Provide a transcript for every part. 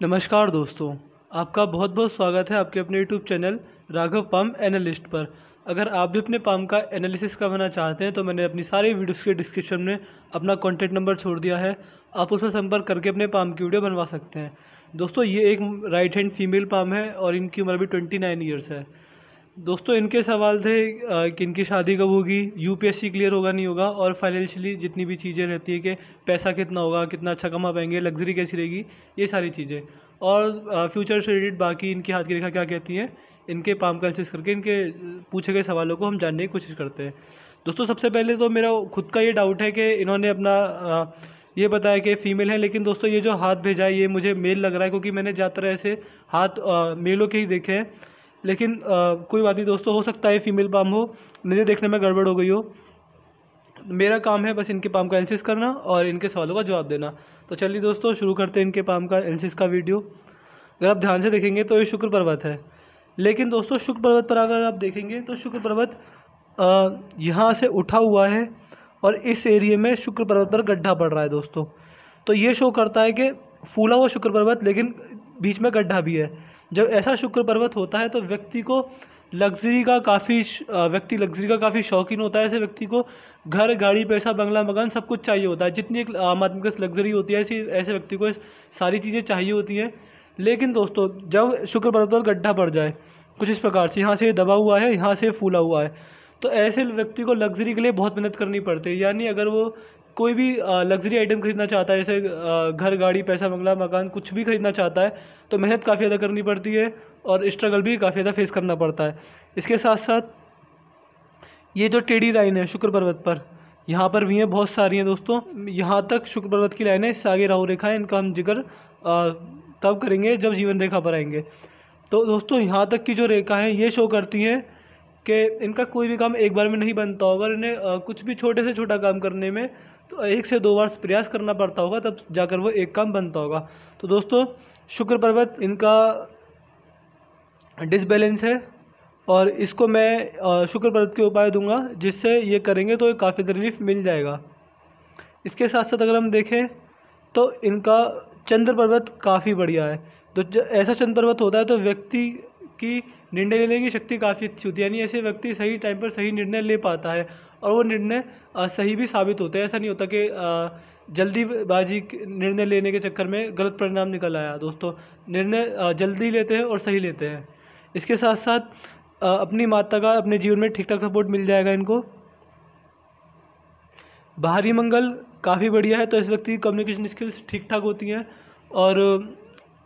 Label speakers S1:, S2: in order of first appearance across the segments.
S1: नमस्कार दोस्तों, आपका बहुत बहुत स्वागत है आपके अपने YouTube channel Raghav palm analyst पर। अगर आप भी अपने पाम का एनालिसिस करवाना चाहते हैं तो मैंने अपनी सारी वीडियोस के डिस्क्रिप्शन में अपना कॉन्टैक्ट नंबर छोड़ दिया है। आप उस पर संपर्क करके अपने पाम की वीडियो बनवा सकते हैं। दोस्तों, ये एक राइट हैंड फीमेल पाम है और इनकी उम्र भी 29 ईयर्स है। दोस्तों, इनके सवाल थे कि इनकी शादी कब होगी, यूपीएससी क्लियर होगा नहीं होगा, और फाइनेंशियली जितनी भी चीज़ें रहती है कि पैसा कितना होगा, कितना अच्छा कमा पाएंगे, लग्जरी कैसी रहेगी, ये सारी चीज़ें और फ्यूचर से रिलेटेड बाकी इनकी हाथ की रेखा क्या कहती हैं, इनके पाम का एनालिसिस करके इनके पूछे गए सवालों को हम जानने की कोशिश करते हैं। दोस्तों, सबसे पहले तो मेरा खुद का ये डाउट है कि इन्होंने अपना ये बताया कि फ़ीमेल है, लेकिन दोस्तों ये जो हाथ भेजा है ये मुझे मेल लग रहा है, क्योंकि मैंने ज़्यादातर ऐसे हाथ मेलों के ही देखे हैं। लेकिन कोई बात नहीं दोस्तों, हो सकता है फीमेल पाम हो, मेरे देखने में गड़बड़ हो गई हो। मेरा काम है बस इनके पाम का एनालिसिस करना और इनके सवालों का जवाब देना। तो चलिए दोस्तों, शुरू करते हैं इनके पाम का एनालिसिस का वीडियो। अगर आप ध्यान से देखेंगे तो ये शुक्र पर्वत है, लेकिन दोस्तों शुक्र पर्वत पर अगर आप देखेंगे तो शुक्र पर्वत यहाँ से उठा हुआ है और इस एरिया में शुक्र पर्वत पर गड्ढा पड़ रहा है दोस्तों। तो ये शो करता है कि फूला हुआ शुक्र पर्वत, लेकिन बीच में गड्ढा भी है। जब ऐसा शुक्र पर्वत होता है तो व्यक्ति लग्जरी का काफ़ी शौकीन होता है। ऐसे व्यक्ति को घर, गाड़ी, पैसा, बंगला, मकान सब कुछ चाहिए होता है। जितनी एक आम आदमी के लग्जरी होती है ऐसे व्यक्ति को सारी चीज़ें चाहिए होती हैं। लेकिन दोस्तों, जब शुक्र पर्वत पर गड्ढा पड़ जाए कुछ इस प्रकार से, यहाँ से दबा हुआ है, यहाँ से फूला हुआ है, तो ऐसे व्यक्ति को लग्जरी के लिए बहुत मेहनत करनी पड़ती है। यानी अगर वो कोई भी लग्जरी आइटम खरीदना चाहता है, जैसे घर, गाड़ी, पैसा, बंगला, मकान, कुछ भी खरीदना चाहता है, तो मेहनत काफ़ी ज़्यादा करनी पड़ती है और स्ट्रगल भी काफ़ी ज़्यादा फेस करना पड़ता है। इसके साथ साथ ये जो टेढ़ी लाइन है शुक्र पर्वत पर, यहाँ पर भी हैं, बहुत सारी हैं दोस्तों। यहाँ तक शुक्र पर्वत की लाइन है, इससे आगे राहु रेखा है। इनका हम जिक्र तब करेंगे जब जीवन रेखा पर आएंगे। तो दोस्तों, यहाँ तक की जो रेखा है ये शो करती हैं कि इनका कोई भी काम एक बार में नहीं बनता होगा। इन्हें कुछ भी छोटे से छोटा काम करने में तो 1 से 2 बार प्रयास करना पड़ता होगा, तब जाकर वो एक काम बनता होगा। तो दोस्तों, शुक्र पर्वत इनका डिसबैलेंस है और इसको मैं शुक्र पर्वत के उपाय दूंगा, जिससे ये करेंगे तो काफ़ी रिलीफ मिल जाएगा। इसके साथ साथ अगर हम देखें तो इनका चंद्र पर्वत काफ़ी बढ़िया है। तो ऐसा चंद्र पर्वत होता है तो व्यक्ति की निर्णय लेने की शक्ति काफ़ी अच्छी होती है। यानी ऐसे व्यक्ति सही टाइम पर सही निर्णय ले पाता है और वो निर्णय सही भी साबित होते हैं। ऐसा नहीं होता कि जल्दीबाजी निर्णय लेने के चक्कर में गलत परिणाम निकल आया। दोस्तों, निर्णय जल्दी लेते हैं और सही लेते हैं। इसके साथ साथ अपनी माता का अपने जीवन में ठीक ठाक सपोर्ट मिल जाएगा इनको। बाहरी मंगल काफ़ी बढ़िया है, तो इस व्यक्ति की कम्युनिकेशन स्किल्स ठीक ठाक होती हैं। और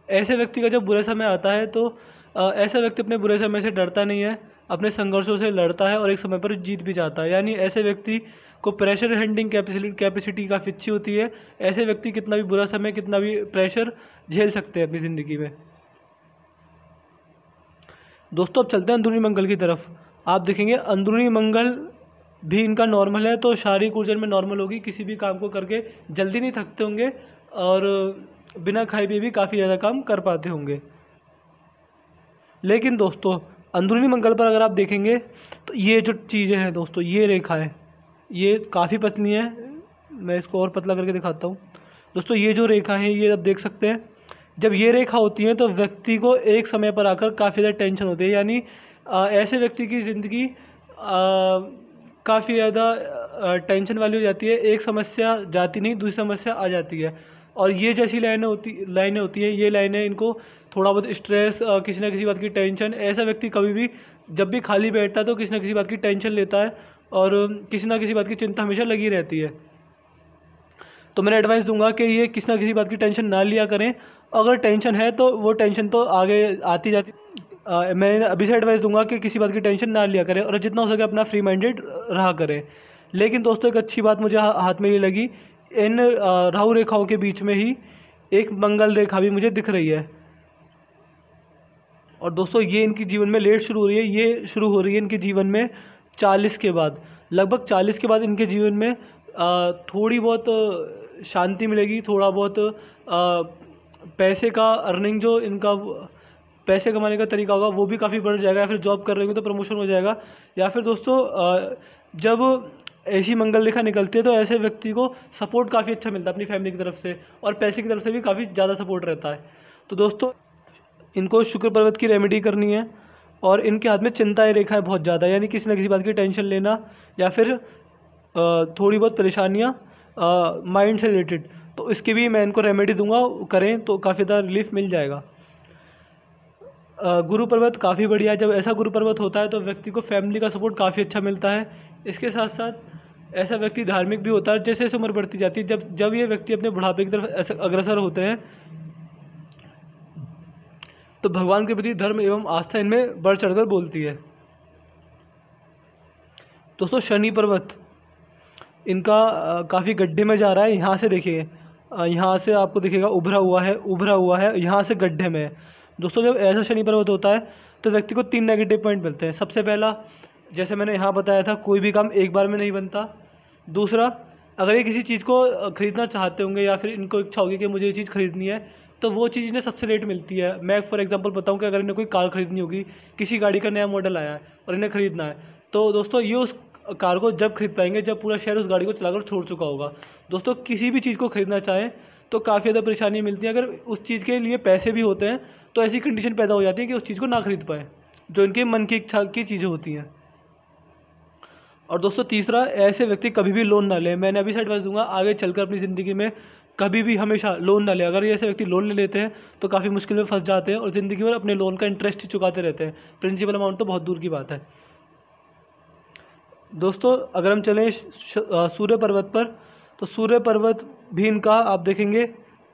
S1: ऐसे व्यक्ति का जब बुरा समय आता है तो ऐसा व्यक्ति अपने बुरे समय से डरता नहीं है, अपने संघर्षों से लड़ता है और एक समय पर जीत भी जाता है। यानी ऐसे व्यक्ति को प्रेशर हैंडलिंग कैपेसिटी काफ़ी अच्छी होती है। ऐसे व्यक्ति कितना भी बुरा समय, कितना भी प्रेशर झेल सकते हैं अपनी ज़िंदगी में। दोस्तों, अब चलते हैं अंदरूनी मंगल की तरफ। आप देखेंगे अंदरूनी मंगल भी इनका नॉर्मल है, तो शारीरिक ऊर्जा में नॉर्मल होगी। किसी भी काम को करके जल्दी नहीं थकते होंगे और बिना खाए पिए भी काफ़ी ज़्यादा काम कर पाते होंगे। लेकिन दोस्तों, अंदरूनी मंगल पर अगर आप देखेंगे तो ये जो चीज़ें हैं दोस्तों, ये रेखा है, ये काफ़ी पतली है। मैं इसको और पतला करके दिखाता हूँ। दोस्तों, ये जो रेखा है ये आप देख सकते हैं। जब ये रेखा होती है तो व्यक्ति को एक समय पर आकर काफ़ी ज़्यादा टेंशन होती है। यानी ऐसे व्यक्ति की ज़िंदगी काफ़ी ज़्यादा टेंशन वाली हो जाती है। एक समस्या जाती नहीं, दूसरी समस्या आ जाती है। और ये जैसी लाइनें होती हैं, ये लाइनें इनको थोड़ा बहुत स्ट्रेस, किसी न किसी बात की टेंशन, ऐसा व्यक्ति कभी भी जब भी खाली बैठता है तो किसी न किसी बात की टेंशन लेता है और किसी न किसी बात की चिंता हमेशा लगी रहती है। तो मैं एडवाइस दूंगा कि ये किसी न किसी बात की टेंशन ना लिया करें। अगर टेंशन है तो वो टेंशन तो आगे आती जाती। मैं अभी से एडवाइस दूंगा कि किसी बात की टेंशन ना लिया करें और जितना हो सके अपना फ्री माइंडेड रहा करें। लेकिन दोस्तों, एक अच्छी बात मुझे हाथ में ये लगी, इन राहु रेखाओं के बीच में ही एक मंगल रेखा भी मुझे दिख रही है। और दोस्तों, ये इनकी जीवन में लेट शुरू हो रही है। ये शुरू हो रही है इनके जीवन में 40 के बाद। लगभग 40 के बाद इनके जीवन में थोड़ी बहुत शांति मिलेगी, थोड़ा बहुत पैसे का अर्निंग, जो इनका पैसे कमाने का तरीका होगा वो भी काफ़ी बढ़ जाएगा। या फिर जॉब कर रहे होंगे तो प्रमोशन हो जाएगा। या फिर दोस्तों, जब ऐसी मंगल रेखा निकलती है तो ऐसे व्यक्ति को सपोर्ट काफ़ी अच्छा मिलता है अपनी फैमिली की तरफ से, और पैसे की तरफ से भी काफ़ी ज़्यादा सपोर्ट रहता है। तो दोस्तों इनको शुक्र पर्वत की रेमेडी करनी है और इनके हाथ में चिंताएं रेखा है बहुत ज़्यादा, यानी किसी न किसी बात की टेंशन लेना या फिर थोड़ी बहुत परेशानियाँ माइंड से रिलेटेड, तो इसकी भी मैं इनको रेमेडी दूंगा, करें तो काफ़ी ज़्यादा रिलीफ मिल जाएगा। गुरु पर्वत काफ़ी बढ़िया है। जब ऐसा गुरु पर्वत होता है तो व्यक्ति को फैमिली का सपोर्ट काफ़ी अच्छा मिलता है। इसके साथ साथ ऐसा व्यक्ति धार्मिक भी होता है। जैसे जैसे उम्र बढ़ती जाती है, जब ये व्यक्ति अपने बुढ़ापे की तरफ ऐसे अग्रसर होते हैं तो भगवान के प्रति धर्म एवं आस्था इनमें बढ़ चढ़कर बोलती है। दोस्तों शनि पर्वत इनका काफ़ी गड्ढे में जा रहा है। यहाँ से देखिए, यहाँ से आपको दिखेगा उभरा हुआ है, यहाँ से गड्ढे में है। दोस्तों जब ऐसा शनि पर्वत होता है तो व्यक्ति को 3 नेगेटिव पॉइंट मिलते हैं। सबसे पहला, जैसे मैंने यहाँ बताया था, कोई भी काम एक बार में नहीं बनता। दूसरा, अगर ये किसी चीज़ को ख़रीदना चाहते होंगे या फिर इनको इच्छा होगी कि मुझे ये चीज़ ख़रीदनी है, तो वो चीज़ इन्हें सबसे लेट मिलती है। मैं फॉर एग्जांपल बताऊं कि अगर इन्हें कोई कार ख़रीदनी होगी, किसी गाड़ी का नया मॉडल आया है और इन्हें ख़रीदना है, तो दोस्तों ये उस कार को जब खरीद पाएंगे जब पूरा शहर उस गाड़ी को चलाकर छोड़ चुका होगा। दोस्तों किसी भी चीज़ को ख़रीदना चाहें तो काफ़ी ज़्यादा परेशानी मिलती है। अगर उस चीज़ के लिए पैसे भी होते हैं तो ऐसी कंडीशन पैदा हो जाती है कि उस चीज़ को ना खरीद पाएँ, जो इनके मन की इच्छा की चीज़ें होती हैं। और दोस्तों तीसरा, ऐसे व्यक्ति कभी भी लोन ना लें। मैंने अभी से एडवाइस दूंगा, आगे चलकर अपनी ज़िंदगी में कभी भी हमेशा लोन ना लें। अगर ये ऐसे व्यक्ति लोन ले लेते हैं तो काफ़ी मुश्किल में फंस जाते हैं और ज़िंदगी भर अपने लोन का इंटरेस्ट ही चुकाते रहते हैं। प्रिंसिपल अमाउंट तो बहुत दूर की बात है। दोस्तों अगर हम चलें सूर्य पर्वत पर, तो सूर्य पर्वत भी इनका आप देखेंगे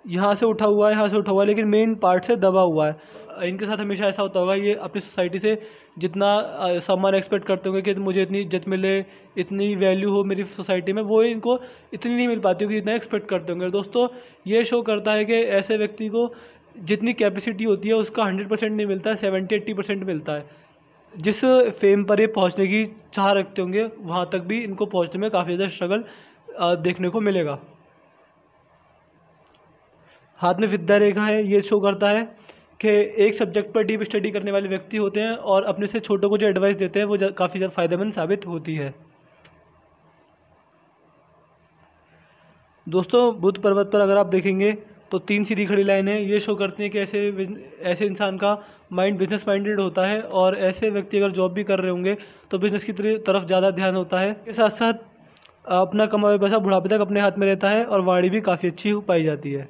S1: यहाँ से उठा हुआ है, लेकिन मेन पार्ट से दबा हुआ है। इनके साथ हमेशा ऐसा होता होगा, ये अपनी सोसाइटी से जितना सम्मान एक्सपेक्ट करते होंगे कि मुझे इतनी इज्जत मिले, इतनी वैल्यू हो मेरी सोसाइटी में, वो इनको इतनी नहीं मिल पाती होगी जितना एक्सपेक्ट करते होंगे। दोस्तों ये शो करता है कि ऐसे व्यक्ति को जितनी कैपेसिटी होती है उसका 100% नहीं मिलता है, 70-80% मिलता है। जिस फेम पर ये पहुंचने की चाह रखते होंगे वहां तक भी इनको पहुंचने में काफ़ी ज़्यादा स्ट्रगल देखने को मिलेगा। हाथ में विद्या रेखा है, ये शो करता है कि एक सब्जेक्ट पर डीप स्टडी करने वाले व्यक्ति होते हैं और अपने से छोटों को जो एडवाइस देते हैं वो काफ़ी ज़्यादा फायदेमंद साबित होती है। दोस्तों बुध पर्वत पर अगर आप देखेंगे तो 3 सीधी खड़ी लाइन है। ये शो करती हैं कि ऐसे इंसान का माइंड बिजनेस माइंडेड होता है और ऐसे व्यक्ति अगर जॉब भी कर रहे होंगे तो बिजनेस की तरफ ज़्यादा ध्यान होता है। इसके साथ साथ अपना कमाया पैसा बुढ़ापे तक अपने हाथ में रहता है और वाणी भी काफ़ी अच्छी पाई जाती है।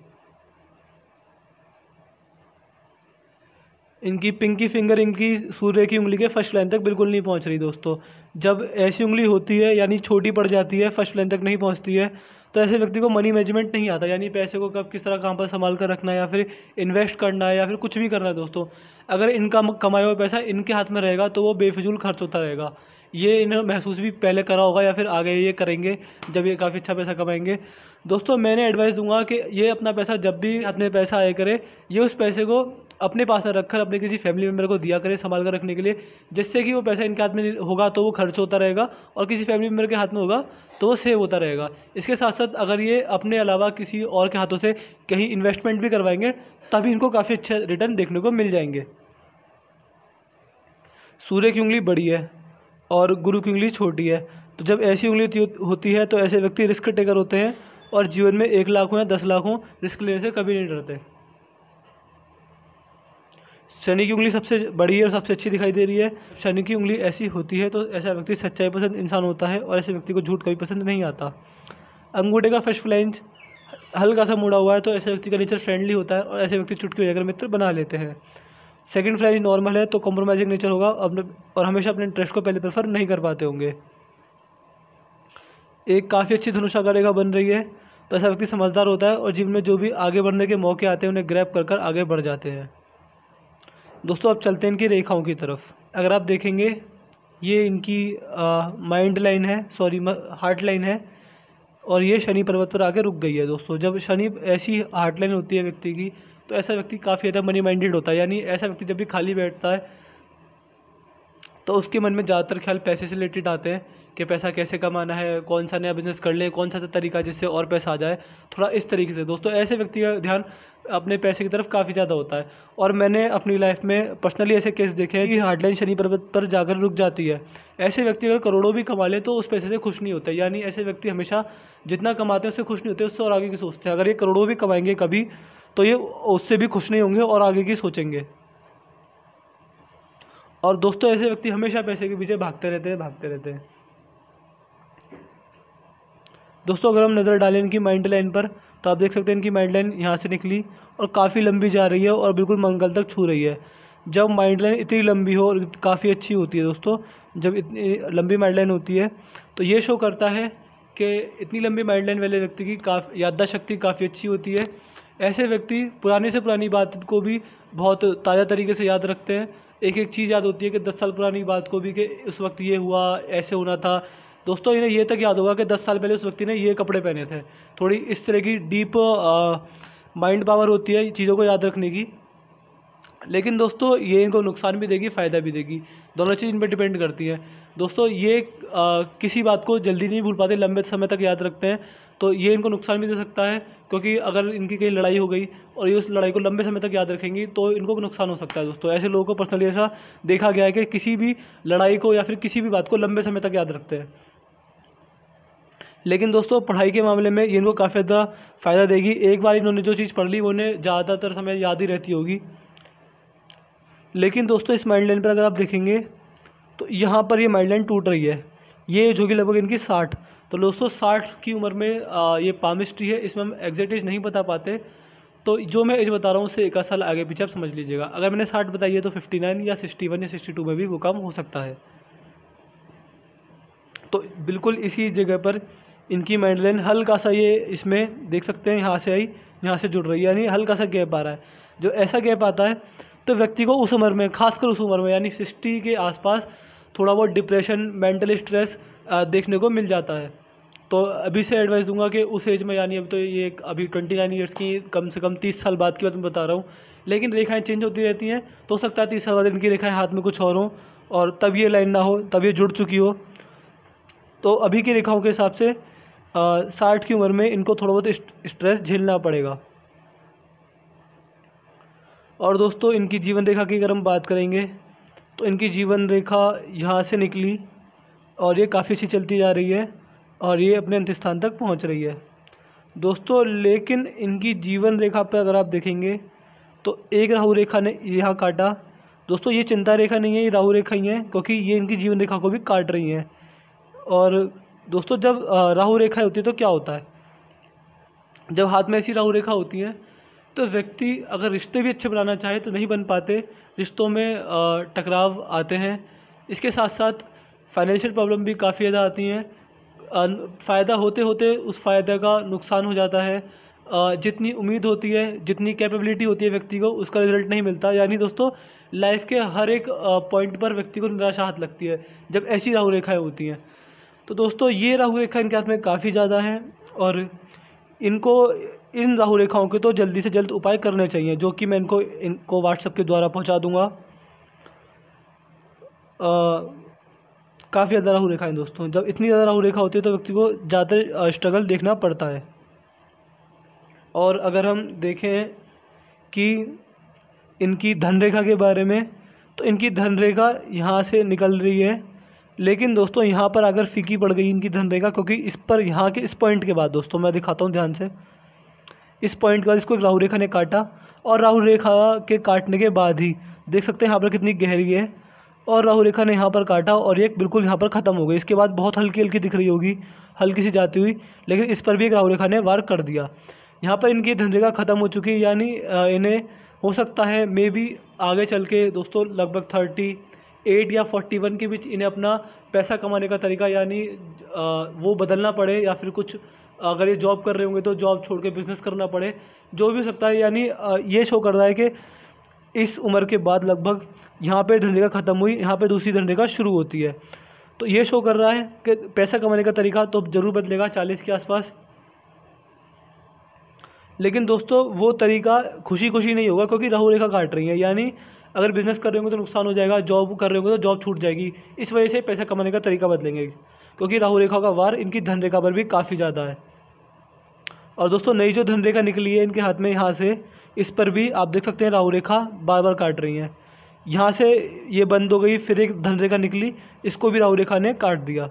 S1: इनकी पिंकी फिंगर इनकी सूर्य की उंगली के फर्स्ट लाइन तक बिल्कुल नहीं पहुंच रही। दोस्तों जब ऐसी उंगली होती है यानी छोटी पड़ जाती है, फर्स्ट लाइन तक नहीं पहुंचती है, तो ऐसे व्यक्ति को मनी मैनेजमेंट नहीं आता, यानी पैसे को कब किस तरह कहाँ पर संभाल कर रखना है या फिर इन्वेस्ट करना है या फिर कुछ भी करना है। दोस्तों अगर इनका कमाया हुआ पैसा इनके हाथ में रहेगा तो वो बेफिजूल खर्च होता रहेगा। ये इन्हें महसूस भी पहले करा होगा या फिर आगे ये करेंगे जब ये काफ़ी अच्छा पैसा कमाएंगे। दोस्तों मैंने एडवाइस दूंगा कि ये अपना पैसा जब भी हाथ में पैसा आया करे, ये उस पैसे को अपने पास रखकर अपने किसी फैमिली मेम्बर को दिया करे संभाल कर रखने के लिए, जिससे कि वो पैसा इनके हाथ में होगा तो वो खर्च होता रहेगा और किसी फैमिली मेम्बर के हाथ में होगा तो वो सेव होता रहेगा। इसके साथ साथ अगर ये अपने अलावा किसी और के हाथों से कहीं इन्वेस्टमेंट भी करवाएंगे तभी इनको काफ़ी अच्छे रिटर्न देखने को मिल जाएंगे। सूर्य की उंगली बड़ी है और गुरु की उंगली छोटी है, तो जब ऐसी उंगली होती है तो ऐसे व्यक्ति रिस्क टेकर होते हैं और जीवन में 1 लाख हो या 10 लाख हो, रिस्क लेने से कभी नहीं डरते। शनि की उंगली सबसे बड़ी है और सबसे अच्छी दिखाई दे रही है। शनि की उंगली ऐसी होती है तो ऐसा व्यक्ति सच्चाई पसंद इंसान होता है और ऐसे व्यक्ति को झूठ कभी पसंद नहीं आता। अंगूठे का फर्स्ट फ्लैंज हल्का सा मुड़ा हुआ है तो ऐसे व्यक्ति का नेचर फ्रेंडली होता है और ऐसे व्यक्ति चुटकी बजाकर मित्र बना लेते हैं। सेकंड फ्लैंज नॉर्मल है तो कॉम्प्रोमाइजिंग नेचर होगा और हमेशा अपने इंटरेस्ट को पहले प्रेफर नहीं कर पाते होंगे। एक काफ़ी अच्छी धनुषाकार रेखा बन रही है तो ऐसा व्यक्ति समझदार होता है और जीवन में जो भी आगे बढ़ने के मौके आते हैं उन्हें ग्रैब कर आगे बढ़ जाते हैं। दोस्तों अब चलते हैं इनकी रेखाओं की तरफ। अगर आप देखेंगे ये इनकी माइंड लाइन है, सॉरी हार्ट लाइन है और ये शनि पर्वत पर आके रुक गई है। दोस्तों जब शनि ऐसी हार्ट लाइन होती है व्यक्ति की तो ऐसा व्यक्ति काफ़ी ज़्यादा मनी माइंडेड होता है, यानी ऐसा व्यक्ति जब भी खाली बैठता है तो उसके मन में ज़्यादातर ख्याल पैसे से रिलेटेड आते हैं कि पैसा कैसे कमाना है, कौन सा नया बिजनेस कर लें, कौन सा तरीका जिससे और पैसा आ जाए, थोड़ा इस तरीके से। दोस्तों ऐसे व्यक्ति का ध्यान अपने पैसे की तरफ काफ़ी ज़्यादा होता है और मैंने अपनी लाइफ में पर्सनली ऐसे केस देखे हैं कि हार्डलाइन शनि पर्वत पर जाकर रुक जाती है। ऐसे व्यक्ति अगर करोड़ों भी कमा ले तो उस पैसे से खुश नहीं होते, यानी ऐसे व्यक्ति हमेशा जितना कमाते हैं उससे खुश नहीं होते, उससे और आगे की सोचते हैं। अगर ये करोड़ों भी कमाएंगे कभी तो ये उससे भी खुश नहीं होंगे और आगे की सोचेंगे। और दोस्तों ऐसे व्यक्ति हमेशा पैसे के पीछे भागते रहते हैं। दोस्तों अगर हम नज़र डालें इनकी माइंड लाइन पर तो आप देख सकते हैं इनकी माइंड लाइन यहाँ से निकली और काफ़ी लंबी जा रही है और बिल्कुल मंगल तक छू रही है। जब माइंड लाइन इतनी लंबी हो और काफ़ी अच्छी होती है दोस्तों, जब इतनी लंबी माइंड लाइन होती है तो ये शो करता है कि इतनी लंबी माइंड लाइन वाले व्यक्ति की याददाश्त शक्ति काफ़ी अच्छी होती है। ऐसे व्यक्ति पुरानी से पुरानी बात को भी बहुत ताज़ा तरीके से याद रखते हैं। एक एक चीज़ याद होती है कि 10 साल पुरानी बात को भी कि उस वक्त ये हुआ, ऐसे होना था। दोस्तों इन्हें ये तक याद होगा कि 10 साल पहले उस व्यक्ति ने ये कपड़े पहने थे। थोड़ी इस तरह की डीप माइंड पावर होती है चीज़ों को याद रखने की। लेकिन दोस्तों ये इनको नुकसान भी देगी, फ़ायदा भी देगी, दोनों चीज़ इन पर डिपेंड करती हैं। दोस्तों ये किसी बात को जल्दी नहीं भूल पाते, लंबे समय तक याद रखते हैं, तो ये इनको नुकसान भी दे सकता है। क्योंकि अगर इनकी कहीं लड़ाई हो गई और ये उस लड़ाई को लंबे समय तक याद रखेंगी तो इनको नुकसान हो सकता है। दोस्तों ऐसे लोगों को पर्सनली ऐसा देखा गया है कि किसी भी लड़ाई को या फिर किसी भी बात को लंबे समय तक याद रखते हैं। लेकिन दोस्तों पढ़ाई के मामले में ये इनको काफ़ी ज़्यादा फ़ायदा देगी। एक बार इन्होंने जो चीज़ पढ़ ली वो उन्हें ज़्यादातर समय याद ही रहती होगी। लेकिन दोस्तों इस माइंड लाइन पर अगर आप देखेंगे तो यहाँ पर ये माइंड लाइन टूट रही है। ये जो कि लगभग इनकी 60, तो दोस्तों 60 की उम्र में ये पामिस्ट्री है। इसमें हम एग्जैक्ट एज नहीं बता पाते, तो जो मैं एज बता रहा हूँ उससे 1 साल आगे पीछे आप समझ लीजिएगा। अगर मैंने 60 बताई है तो 59 या 61 या 62 में भी वो काम हो सकता है। तो बिल्कुल इसी जगह पर इनकी माइंड लाइन हल्का सा, ये इसमें देख सकते हैं यहाँ से आई, यहाँ से जुड़ रही है, यानी हल्का सा गैप आ रहा है। जो ऐसा गैप आता है तो व्यक्ति को उस उम्र में, खासकर उस उम्र में यानी 60 के आसपास थोड़ा बहुत डिप्रेशन, मेंटल स्ट्रेस देखने को मिल जाता है। तो अभी से एडवाइस दूंगा कि उस एज में, यानी अभी 29 ईयर्स की, कम से कम 30 साल बाद की बात मैं बता रहा हूँ, लेकिन रेखाएं चेंज होती रहती हैं, तो हो सकता है 30 साल बाद इनकी रेखाएं हाथ में कुछ और हों और तब ये लाइन ना हो, तब ये जुड़ चुकी हो। तो अभी की रेखाओं के हिसाब से 60 की उम्र में इनको थोड़ा बहुत स्ट्रेस झेलना पड़ेगा। और दोस्तों इनकी जीवन रेखा की अगर हम बात करेंगे तो इनकी जीवन रेखा यहाँ से निकली और ये काफ़ी अच्छी चलती जा रही है और ये अपने अंत स्थान तक पहुँच रही है दोस्तों। लेकिन इनकी जीवन रेखा पर अगर आप देखेंगे तो एक राहु रेखा ने यहाँ काटा। दोस्तों ये चिंता रेखा नहीं है, ये राहु रेखा ही है, क्योंकि ये इनकी जीवन रेखा को भी काट रही हैं। और दोस्तों जब राहु रेखा होती है तो क्या होता है, जब हाथ में ऐसी राहु रेखा होती है तो व्यक्ति अगर रिश्ते भी अच्छे बनाना चाहे तो नहीं बन पाते, रिश्तों में टकराव आते हैं। इसके साथ साथ फाइनेंशियल प्रॉब्लम भी काफ़ी ज़्यादा आती हैं। फ़ायदा होते होते उस फ़ायदे का नुकसान हो जाता है। जितनी उम्मीद होती है, जितनी कैपेबिलिटी होती है व्यक्ति को, उसका रिजल्ट नहीं मिलता। यानी दोस्तों लाइफ के हर एक पॉइंट पर व्यक्ति को निराशा हाथ लगती है जब ऐसी राहु रेखाएँ होती हैं। तो दोस्तों ये राहु रेखा इनके हाथ में काफ़ी ज़्यादा हैं और इनको इन राहु रेखाओं के तो जल्दी से जल्द उपाय करने चाहिए, जो कि मैं इनको व्हाट्सएप के द्वारा पहुंचा दूंगा। काफ़ी ज़्यादा राहु रेखाएं दोस्तों, जब इतनी ज़्यादा राहु रेखा होती है तो व्यक्ति को ज़्यादा स्ट्रगल देखना पड़ता है। और अगर हम देखें कि इनकी धन रेखा के बारे में, तो इनकी धन रेखा यहाँ से निकल रही है, लेकिन दोस्तों यहाँ पर अगर फीकी पड़ गई इनकी धन रेखा, क्योंकि इस पर, यहाँ के इस पॉइंट के बाद दोस्तों मैं दिखाता हूँ ध्यान से, इस पॉइंट के बाद इसको एक राहु रेखा ने काटा और राहु रेखा के काटने के बाद ही देख सकते हैं यहाँ पर कितनी गहरी है, और राहु रेखा ने यहाँ पर काटा और ये बिल्कुल यहाँ पर ख़त्म हो गई। इसके बाद बहुत हल्की हल्की दिख रही होगी, हल्की सी जाती हुई, लेकिन इस पर भी एक राहु रेखा ने वार कर दिया। यहाँ पर इनकी धन रेखा ख़त्म हो चुकी है, यानी इन्हें हो सकता है मे बी आगे चल के दोस्तों लगभग 38 या 41 के बीच इन्हें अपना पैसा कमाने का तरीका यानी वो बदलना पड़े, या फिर कुछ अगर ये जॉब कर रहे होंगे तो जॉब छोड़ के बिज़नेस करना पड़े, जो भी हो सकता है। यानी ये शो कर रहा है कि इस उम्र के बाद लगभग यहाँ पे धन रेखा ख़त्म हुई, यहाँ पे दूसरी धन रेखा शुरू होती है। तो ये शो कर रहा है कि पैसा कमाने का तरीका तो ज़रूर बदलेगा 40 के आसपास। लेकिन दोस्तों वो तरीका खुशी खुशी नहीं होगा, क्योंकि राहु रेखा काट रही है। यानी अगर बिज़नेस कर रहे होंगे तो नुकसान हो जाएगा, जॉब कर रहे होंगे तो जॉब छूट जाएगी। इस वजह से पैसा कमाने का तरीका बदलेंगे, क्योंकि राहु रेखा का वार इनकी धन रेखा पर भी काफ़ी ज़्यादा है। और दोस्तों नई जो धन रेखा निकली है इनके हाथ में, यहाँ से इस पर भी आप देख सकते हैं राहु रेखा बार बार काट रही हैं। यहाँ से ये बंद हो गई, फिर एक धन रेखा निकली, इसको भी राहु रेखा ने काट दिया।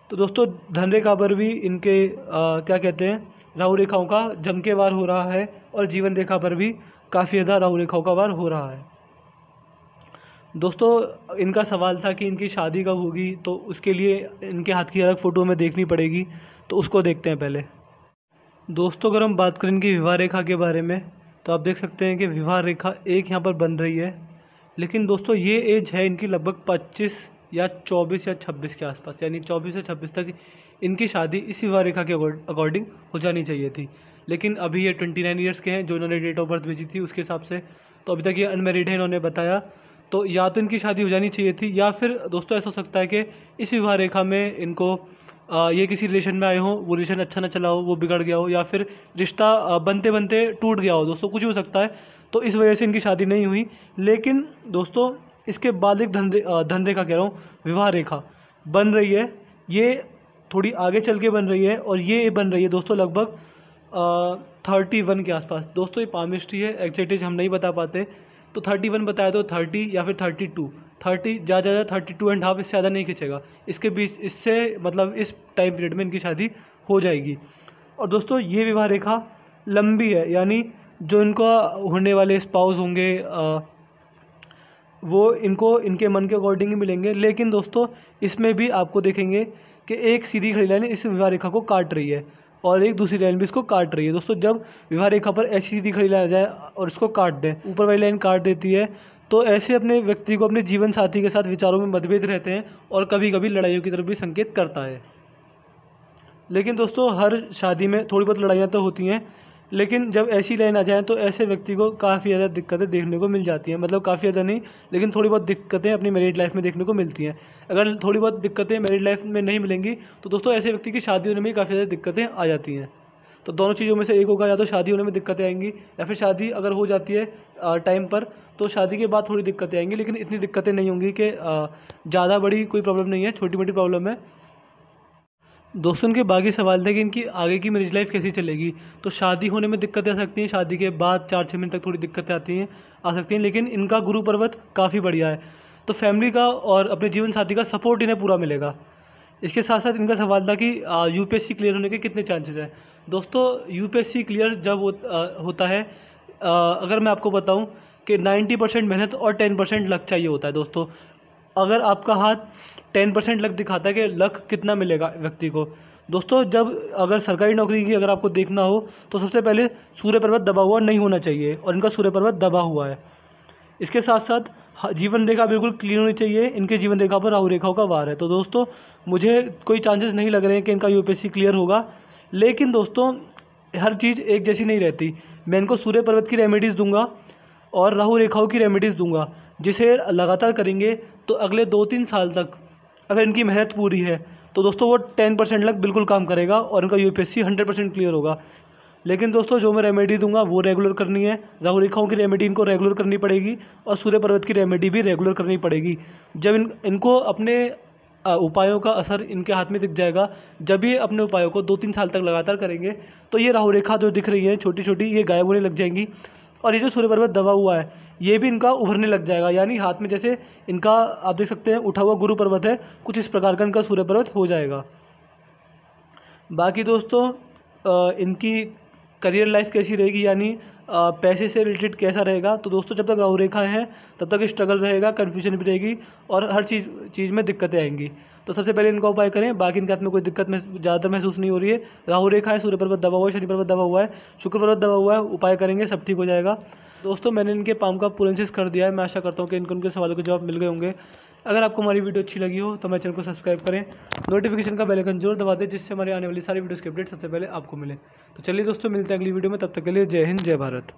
S1: तो दोस्तों धन रेखा पर भी इनके क्या कहते हैं, राहु रेखाओं का जम के वार हो रहा है और जीवन रेखा पर भी काफ़ी ज़्यादा राहु रेखाओं का वार हो रहा है। दोस्तों इनका सवाल था कि इनकी शादी कब होगी, तो उसके लिए इनके हाथ की अलग फ़ोटो हमें देखनी पड़ेगी, तो उसको देखते हैं पहले। दोस्तों अगर हम बात करें इनकी विवाह रेखा के बारे में, तो आप देख सकते हैं कि विवाह रेखा एक यहाँ पर बन रही है, लेकिन दोस्तों ये एज है इनकी लगभग 25 या 24 या 26 के आसपास, यानी 24 से 26 तक इनकी शादी इस विवाह रेखा के अकॉर्डिंग हो जानी चाहिए थी। लेकिन अभी ये 29 ईयर्स के हैं जो इन्होंने डेट ऑफ बर्थ भेजी थी उसके हिसाब से, तो अभी तक ये अनमेरिड है इन्होंने बताया। तो या तो इनकी शादी हो जानी चाहिए थी, या फिर दोस्तों ऐसा हो सकता है कि इस विवाह रेखा में इनको ये किसी रिलेशन में आए हों, वो रिलेशन अच्छा ना चला हो, वो बिगड़ गया हो, या फिर रिश्ता बनते बनते टूट गया हो। दोस्तों कुछ भी हो सकता है, तो इस वजह से इनकी शादी नहीं हुई। लेकिन दोस्तों इसके बाद एक धन रेखा कह रहा हूँ, विवाह रेखा बन रही है, ये थोड़ी आगे चल के बन रही है, और ये बन रही है दोस्तों लगभग 31 के आसपास। दोस्तों ये पामिस्ट्री है, एग्जैक्ट एज हम नहीं बता पाते, तो 31 बताया तो 30 या फिर 30 ज़्यादा 32.5, इससे ज़्यादा नहीं खींचेगा। इसके बीच इससे मतलब इस टाइम पीरियड में इनकी शादी हो जाएगी। और दोस्तों ये विवाह रेखा लंबी है, यानी जो इनका होने वाले स्पाउस होंगे वो इनको इनके मन के अकॉर्डिंग ही मिलेंगे। लेकिन दोस्तों इसमें भी आपको देखेंगे कि एक सीधी खड़ी लाइन इस विवाह रेखा को काट रही है और एक दूसरी लाइन भी इसको काट रही है। दोस्तों जब विवाह रेखा पर ऐसी सीधी खड़ी लाइन आ जाए और इसको काट दें, ऊपर वाली लाइन काट देती है, तो ऐसे अपने व्यक्ति को अपने जीवन साथी के साथ विचारों में मतभेद रहते हैं और कभी कभी लड़ाइयों की तरफ भी संकेत करता है। लेकिन दोस्तों हर शादी में थोड़ी बहुत लड़ाइयाँ तो होती हैं, लेकिन जब ऐसी लाइन आ जाए तो ऐसे व्यक्ति को काफ़ी ज़्यादा दिक्कतें देखने को मिल जाती हैं। मतलब काफ़ी ज़्यादा नहीं, लेकिन थोड़ी बहुत दिक्कतें अपनी मैरिड लाइफ में देखने को मिलती हैं। अगर थोड़ी बहुत दिक्कतें मैरिड लाइफ में नहीं मिलेंगी तो दोस्तों ऐसे व्यक्ति की शादी होने में काफ़ी ज़्यादा दिक्कतें आ जाती हैं। तो दोनों चीज़ों में से एक होगा, या तो शादी होने में दिक्कतें आएंगी, या फिर शादी अगर हो जाती है टाइम पर तो शादी के बाद थोड़ी दिक्कतें आएंगी, लेकिन इतनी दिक्कतें नहीं होंगी कि ज़्यादा बड़ी कोई प्रॉब्लम नहीं है, छोटी मोटी प्रॉब्लम है। दोस्तों के बाकी सवाल थे कि इनकी आगे की मैरिज लाइफ कैसी चलेगी। तो शादी होने में दिक्कतें आ सकती हैं, शादी के बाद 4-6 महीने तक थोड़ी दिक्कतें आ सकती हैं, लेकिन इनका गुरु पर्वत काफ़ी बढ़िया है, तो फैमिली का और अपने जीवन साथी का सपोर्ट इन्हें पूरा मिलेगा। इसके साथ साथ इनका सवाल था कि यूपीएससी क्लियर होने के कितने चांसेस हैं। दोस्तों यूपीएससी क्लियर जब होता है, अगर मैं आपको बताऊं कि 90% मेहनत और 10% लक चाहिए होता है। दोस्तों अगर आपका हाथ 10% लक दिखाता है कि लक कितना मिलेगा व्यक्ति को। दोस्तों जब अगर सरकारी नौकरी की अगर आपको देखना हो तो सबसे पहले सूर्य पर्वत दबा हुआ नहीं होना चाहिए, और इनका सूर्य पर्वत दबा हुआ है। इसके साथ साथ जीवन रेखा बिल्कुल क्लीन होनी चाहिए, इनके जीवन रेखा पर राहु रेखाओं का वार है। तो दोस्तों मुझे कोई चांसेस नहीं लग रहे हैं कि इनका यूपीएससी क्लियर होगा, लेकिन दोस्तों हर चीज़ एक जैसी नहीं रहती। मैं इनको सूर्य पर्वत की रेमेडीज़ दूंगा और राहु रेखाओं की रेमेडीज़ दूंगा, जिसे लगातार करेंगे तो अगले 2-3 साल तक अगर इनकी मेहनत पूरी है तो दोस्तों वो 10% लक बिल्कुल काम करेगा और इनका यूपीएससी 100% क्लियर होगा। लेकिन दोस्तों जो मैं रेमेडी दूंगा वो रेगुलर करनी है। राहु रेखाओं की रेमेडी इनको रेगुलर करनी पड़ेगी और सूर्य पर्वत की रेमेडी भी रेगुलर करनी पड़ेगी। जब इनको अपने उपायों का असर इनके हाथ में दिख जाएगा, जब ये अपने उपायों को 2-3 साल तक लगातार करेंगे तो ये राहु रेखा जो दिख रही है छोटी छोटी, ये गायब होने लग जाएंगी, और ये जो सूर्य पर्वत दबा हुआ है ये भी इनका उभरने लग जाएगा। यानी हाथ में जैसे इनका आप देख सकते हैं उठा हुआ गुरु पर्वत है, कुछ इस प्रकार का इनका सूर्य पर्वत हो जाएगा। बाकी दोस्तों इनकी करियर लाइफ कैसी रहेगी, यानी पैसे से रिलेटेड कैसा रहेगा। तो दोस्तों जब तक राहु रेखाएं हैं तब तक स्ट्रगल रहेगा, कन्फ्यूजन भी रहेगी और हर चीज़ में दिक्कतें आएंगी। तो सबसे पहले इनका उपाय करें। बाकी इनके हाथ में कोई दिक्कत ज़्यादातर महसूस नहीं हो रही है। राहु रेखा है, सूर्य पर्वत दबा हुआ है, शनि पर्वत दबा हुआ है, शुक्र पर्वत दबा हुआ है, उपाय करेंगे सब ठीक हो जाएगा। दोस्तों मैंने इनके पाम का पूरा एनालिसिस कर दिया है। मैं आशा करता हूँ कि इनको उनके सवालों के जवाब मिल गए होंगे। अगर आपको हमारी वीडियो अच्छी लगी हो तो हमारे चैनल को सब्सक्राइब करें, नोटिफिकेशन का बेल आइकन जरूर दबा दें, जिससे हमारी आने वाली सारी वीडियोस के अपडेट सबसे पहले आपको मिले। तो चलिए दोस्तों मिलते हैं अगली वीडियो में, तब तक के लिए जय हिंद जय भारत।